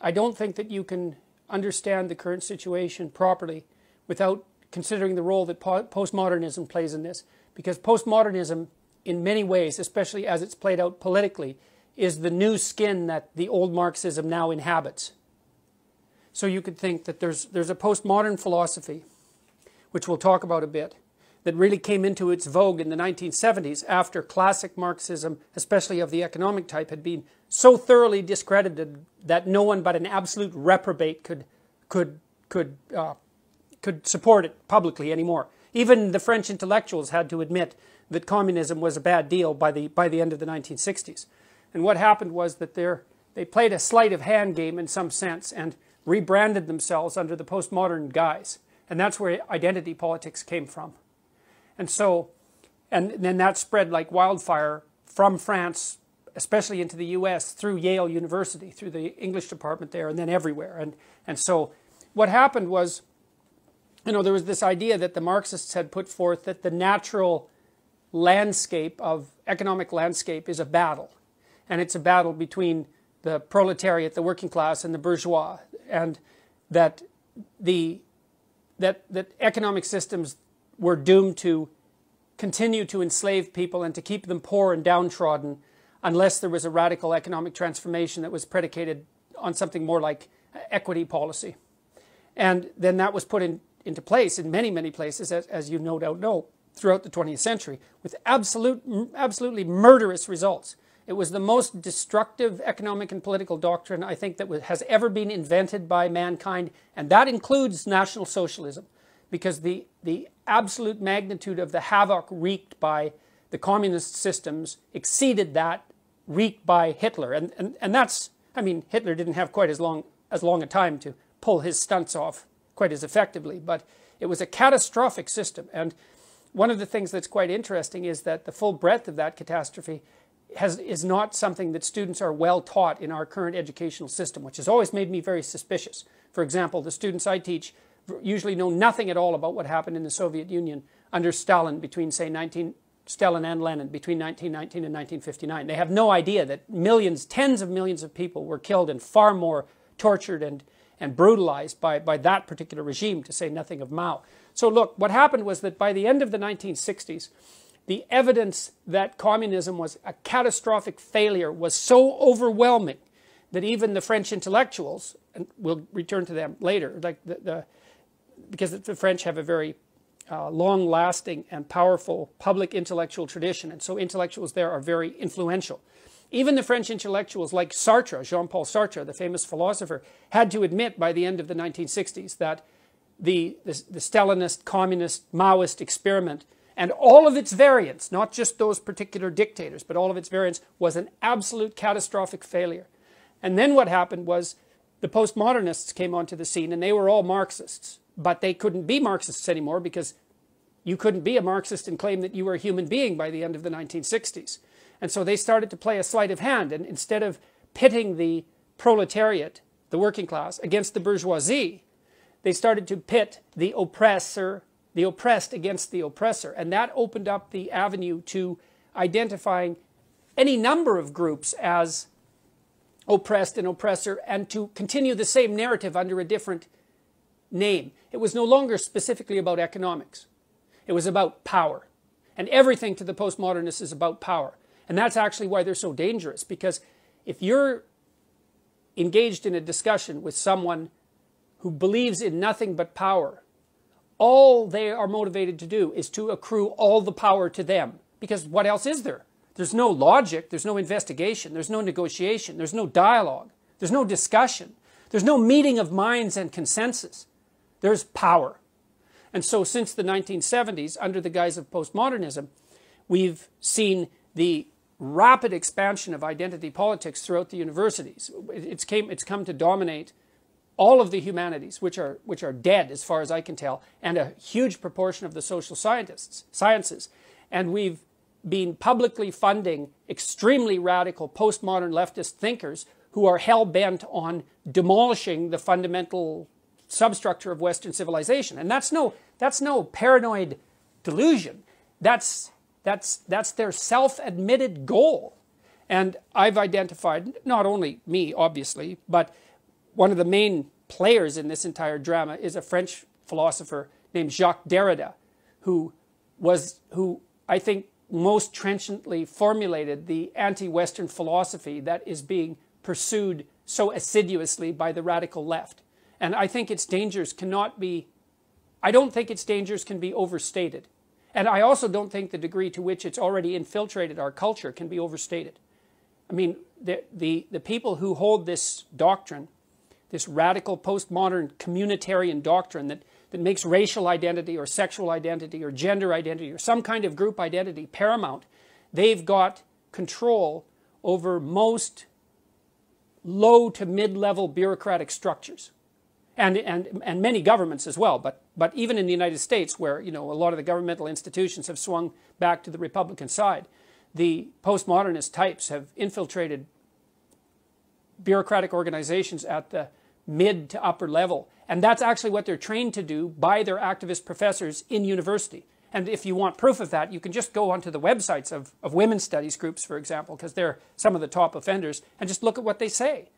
I don't think that you can understand the current situation properly without considering the role that postmodernism plays in this. Because postmodernism, in many ways, especially as it's played out politically, is the new skin that the old Marxism now inhabits. So you could think that there's a postmodern philosophy, which we'll talk about a bit, that really came into its vogue in the 1970s after classic Marxism, especially of the economic type, had been so thoroughly discredited that no one but an absolute reprobate could support it publicly anymore. Even the French intellectuals had to admit that communism was a bad deal by the end of the 1960s. And what happened was that they played a sleight of hand game in some sense and rebranded themselves under the postmodern guise. And that's where identity politics came from. And so, and then that spread like wildfire from France, especially into the US, through Yale University, through the English department there, and then everywhere. And so what happened was, you know, there was this idea that the Marxists had put forth that the natural landscape of economic landscape is a battle. And it's a battle between the proletariat, the working class, and the bourgeois. And that that economic systems were doomed to continue to enslave people and to keep them poor and downtrodden unless there was a radical economic transformation that was predicated on something more like equity policy. And then that was put into place in many, many places, as you no doubt know, throughout the 20th century, with absolutely murderous results. It was the most destructive economic and political doctrine, I think, that has ever been invented by mankind, and that includes National Socialism, because the absolute magnitude of the havoc wreaked by the communist systems exceeded that wreaked by Hitler. And that's, I mean, Hitler didn't have quite as long a time to pull his stunts off quite as effectively, but it was a catastrophic system. And one of the things that's quite interesting is that the full breadth of that catastrophe is not something that students are well taught in our current educational system, which has always made me very suspicious. For example, the students I teach usually know nothing at all about what happened in the Soviet Union under Stalin between, say, Stalin and Lenin between 1919 and 1959. They have no idea that millions, tens of millions of people were killed and far more tortured and brutalized by that particular regime, to say nothing of Mao. So look, what happened was that by the end of the 1960s, the evidence that communism was a catastrophic failure was so overwhelming that even the French intellectuals, and we'll return to them later, like because the French have a very long-lasting and powerful public intellectual tradition, and so intellectuals there are very influential. Even the French intellectuals like Sartre, Jean-Paul Sartre, the famous philosopher, had to admit by the end of the 1960s that the Stalinist, communist, Maoist experiment and all of its variants, not just those particular dictators, but all of its variants, was an absolute catastrophic failure. And then what happened was the postmodernists came onto the scene, and they were all Marxists. But they couldn't be Marxists anymore because you couldn't be a Marxist and claim that you were a human being by the end of the 1960s. And so they started to play a sleight of hand. And instead of pitting the proletariat, the working class, against the bourgeoisie, they started to pit the oppressed against the oppressor. And that opened up the avenue to identifying any number of groups as oppressed and oppressor, and to continue the same narrative under a different name. It was no longer specifically about economics. It was about power. And everything to the postmodernists is about power. And that's actually why they're so dangerous, because if you're engaged in a discussion with someone who believes in nothing but power, all they are motivated to do is to accrue all the power to them. Because what else is there? There's no logic, there's no investigation, there's no negotiation, there's no dialogue, there's no discussion, there's no meeting of minds and consensus. There's power. And so since the 1970s, under the guise of postmodernism, we've seen the rapid expansion of identity politics throughout the universities. It's come to dominate all of the humanities, which are dead as far as I can tell, and a huge proportion of the social sciences. And we've been publicly funding extremely radical postmodern leftist thinkers who are hell-bent on demolishing the fundamental substructure of Western civilization. And that's no paranoid delusion. That's their self-admitted goal. And I've identified, not only me, obviously, but one of the main players in this entire drama is a French philosopher named Jacques Derrida, who I think most trenchantly formulated the anti-Western philosophy that is being pursued so assiduously by the radical left. And I think its dangers cannot be, I don't think its dangers can be overstated. And I also don't think the degree to which it's already infiltrated our culture can be overstated. I mean, the people who hold this doctrine, this radical postmodern communitarian doctrine that makes racial identity or sexual identity or gender identity or some kind of group identity paramount, they've got control over most low to mid-level bureaucratic structures. And many governments as well, but even in the United States, where a lot of the governmental institutions have swung back to the Republican side, the postmodernist types have infiltrated bureaucratic organizations at the mid to upper level. And that's actually what they're trained to do by their activist professors in university. And if you want proof of that, you can just go onto the websites of women's studies groups, for example, because they're some of the top offenders, and just look at what they say.